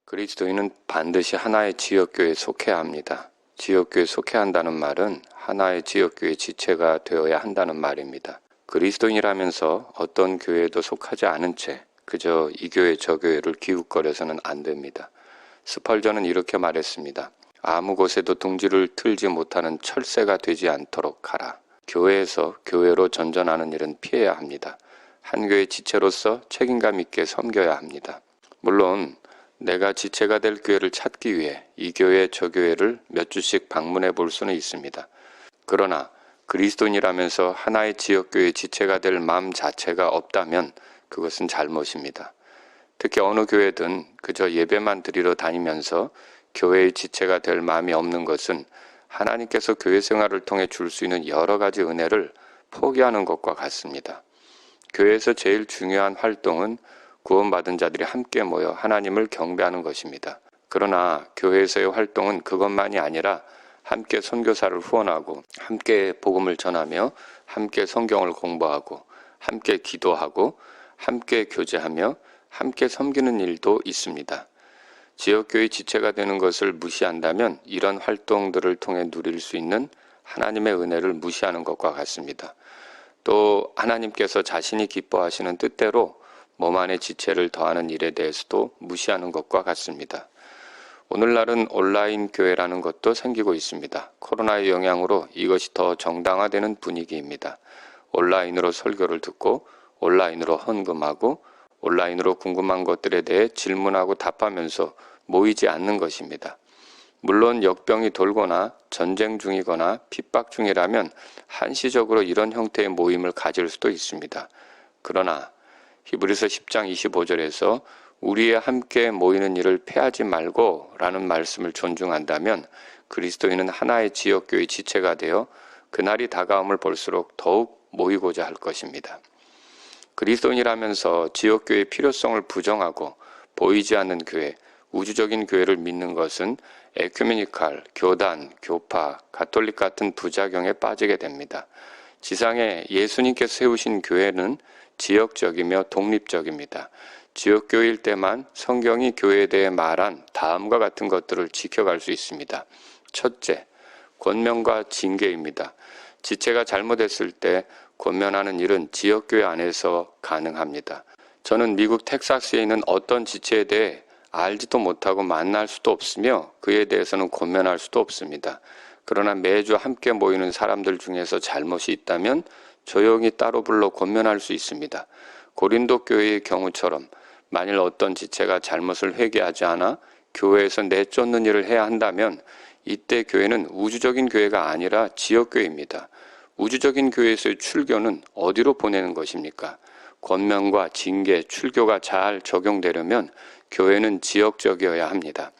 그리스도인은 반드시 하나의 지역교회에 속해야 합니다. 지역교회에 속해야 한다는 말은 하나의 지역교회의 지체가 되어야 한다는 말입니다. 그리스도인이라면서 어떤 교회에도 속하지 않은 채 그저 이 교회 저 교회를 기웃거려서는 안 됩니다. 스펄전은 이렇게 말했습니다. 아무 곳에도 둥지를 틀지 못하는 철새가 되지 않도록 하라. 교회에서 교회로 전전하는 일은 피해야 합니다. 한 교회 지체로서 책임감 있게 섬겨야 합니다. 물론 내가 지체가 될 교회를 찾기 위해 이 교회 저 교회를 몇 주씩 방문해 볼 수는 있습니다. 그러나 그리스도인이라면서 하나의 지역교회 지체가 될 마음 자체가 없다면 그것은 잘못입니다. 특히 어느 교회든 그저 예배만 드리러 다니면서 교회의 지체가 될 마음이 없는 것은 하나님께서 교회 생활을 통해 줄 수 있는 여러 가지 은혜를 포기하는 것과 같습니다. 교회에서 제일 중요한 활동은 구원받은 자들이 함께 모여 하나님을 경배하는 것입니다. 그러나 교회에서의 활동은 그것만이 아니라 함께 선교사를 후원하고 함께 복음을 전하며 함께 성경을 공부하고 함께 기도하고 함께 교제하며 함께 섬기는 일도 있습니다. 지역교회 지체가 되는 것을 무시한다면 이런 활동들을 통해 누릴 수 있는 하나님의 은혜를 무시하는 것과 같습니다. 또 하나님께서 자신이 기뻐하시는 뜻대로 몸 안에 지체를 더하는 일에 대해서도 무시하는 것과 같습니다. 오늘날은 온라인 교회라는 것도 생기고 있습니다. 코로나의 영향으로 이것이 더 정당화되는 분위기입니다. 온라인으로 설교를 듣고 온라인으로 헌금하고 온라인으로 궁금한 것들에 대해 질문하고 답하면서 모이지 않는 것입니다. 물론 역병이 돌거나 전쟁 중이거나 핍박 중이라면 한시적으로 이런 형태의 모임을 가질 수도 있습니다. 그러나 히브리서 10장 25절에서 우리의 함께 모이는 일을 폐하지 말고 라는 말씀을 존중한다면 그리스도인은 하나의 지역교회 지체가 되어 그날이 다가옴을 볼수록 더욱 모이고자 할 것입니다. 그리스도인이라면서 지역교회의 필요성을 부정하고 보이지 않는 교회, 우주적인 교회를 믿는 것은 에큐메니칼, 교단, 교파, 가톨릭 같은 부작용에 빠지게 됩니다. 지상에 예수님께서 세우신 교회는 지역적이며 독립적입니다. 지역교회일 때만 성경이 교회에 대해 말한 다음과 같은 것들을 지켜갈 수 있습니다. 첫째, 권면과 징계입니다. 지체가 잘못했을 때 권면하는 일은 지역교회 안에서 가능합니다. 저는 미국 텍사스에 있는 어떤 지체에 대해 알지도 못하고 만날 수도 없으며 그에 대해서는 권면할 수도 없습니다. 그러나 매주 함께 모이는 사람들 중에서 잘못이 있다면 조용히 따로 불러 권면할 수 있습니다. 고린도 교회의 경우처럼 만일 어떤 지체가 잘못을 회개하지 않아 교회에서 내쫓는 일을 해야 한다면 이때 교회는 우주적인 교회가 아니라 지역교회입니다. 우주적인 교회에서의 출교는 어디로 보내는 것입니까? 권면과 징계, 출교가 잘 적용되려면 교회는 지역적이어야 합니다.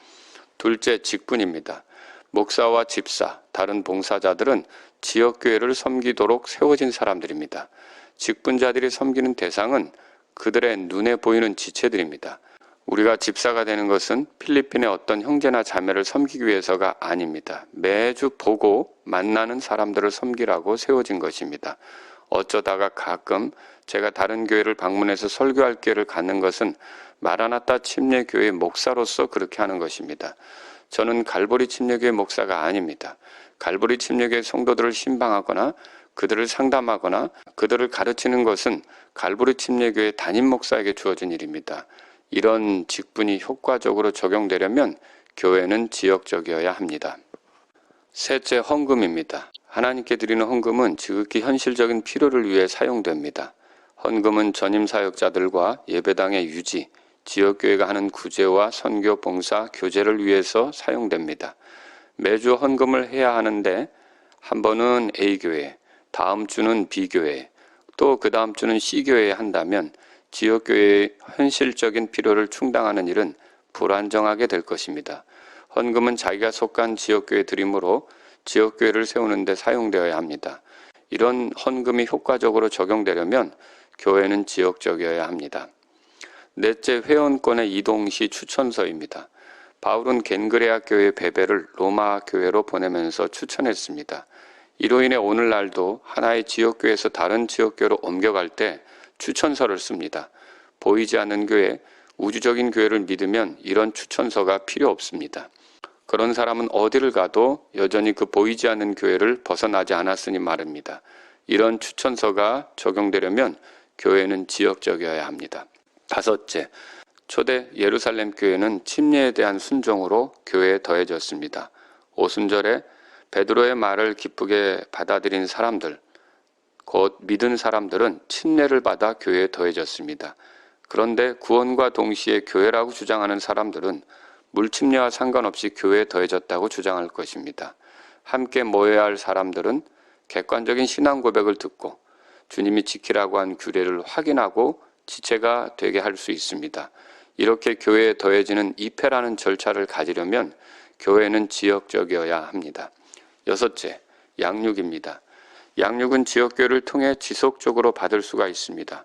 둘째, 직분입니다. 목사와 집사, 다른 봉사자들은 지역교회를 섬기도록 세워진 사람들입니다. 직분자들이 섬기는 대상은 그들의 눈에 보이는 지체들입니다. 우리가 집사가 되는 것은 필리핀의 어떤 형제나 자매를 섬기기 위해서가 아닙니다. 매주 보고 만나는 사람들을 섬기라고 세워진 것입니다. 어쩌다가 가끔 제가 다른 교회를 방문해서 설교할 기회를 갖는 것은 마라나타 침례교회 목사로서 그렇게 하는 것입니다. 저는 갈보리 침례교회 목사가 아닙니다. 갈보리 침례교회 성도들을 신방하거나 그들을 상담하거나 그들을 가르치는 것은 갈보리 침례교회 담임 목사에게 주어진 일입니다. 이런 직분이 효과적으로 적용되려면 교회는 지역적이어야 합니다. 셋째, 헌금입니다. 하나님께 드리는 헌금은 지극히 현실적인 필요를 위해 사용됩니다. 헌금은 전임 사역자들과 예배당의 유지, 지역교회가 하는 구제와 선교, 봉사, 교제를 위해서 사용됩니다. 매주 헌금을 해야 하는데 한 번은 A교회, 다음 주는 B교회, 또 그 다음 주는 C교회에 한다면 지역교회의 현실적인 필요를 충당하는 일은 불안정하게 될 것입니다. 헌금은 자기가 속한 지역교회 드림으로 지역교회를 세우는 데 사용되어야 합니다. 이런 헌금이 효과적으로 적용되려면 교회는 지역적이어야 합니다. 넷째, 회원권의 이동시 추천서입니다. 바울은 겐그레아 교회 베베를 로마 교회로 보내면서 추천했습니다. 이로 인해 오늘날도 하나의 지역교회에서 다른 지역교회로 옮겨갈 때 추천서를 씁니다. 보이지 않는 교회, 우주적인 교회를 믿으면 이런 추천서가 필요 없습니다. 그런 사람은 어디를 가도 여전히 그 보이지 않는 교회를 벗어나지 않았으니 말입니다. 이런 추천서가 적용되려면 교회는 지역적이어야 합니다. 다섯째, 초대 예루살렘 교회는 침례에 대한 순종으로 교회에 더해졌습니다. 오순절에 베드로의 말을 기쁘게 받아들인 사람들, 곧 믿은 사람들은 침례를 받아 교회에 더해졌습니다. 그런데 구원과 동시에 교회라고 주장하는 사람들은 물침례와 상관없이 교회에 더해졌다고 주장할 것입니다. 함께 모여야 할 사람들은 객관적인 신앙 고백을 듣고 주님이 지키라고 한 규례를 확인하고 지체가 되게 할 수 있습니다. 이렇게 교회에 더해지는 입회라는 절차를 가지려면 교회는 지역적이어야 합니다. 여섯째, 양육입니다. 양육은 지역교회를 통해 지속적으로 받을 수가 있습니다.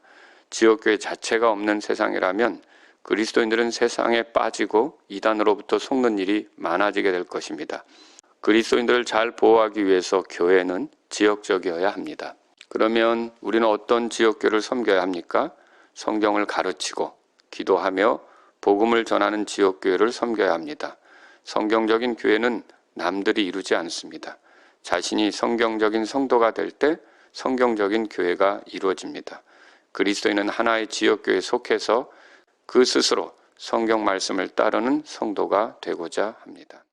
지역교회 자체가 없는 세상이라면 그리스도인들은 세상에 빠지고 이단으로부터 속는 일이 많아지게 될 것입니다. 그리스도인들을 잘 보호하기 위해서 교회는 지역적이어야 합니다. 그러면 우리는 어떤 지역교회를 섬겨야 합니까? 성경을 가르치고 기도하며 복음을 전하는 지역교회를 섬겨야 합니다. 성경적인 교회는 남들이 이루지 않습니다. 자신이 성경적인 성도가 될 때 성경적인 교회가 이루어집니다. 그리스도인은 하나의 지역교회에 속해서 그 스스로 성경 말씀을 따르는 성도가 되고자 합니다.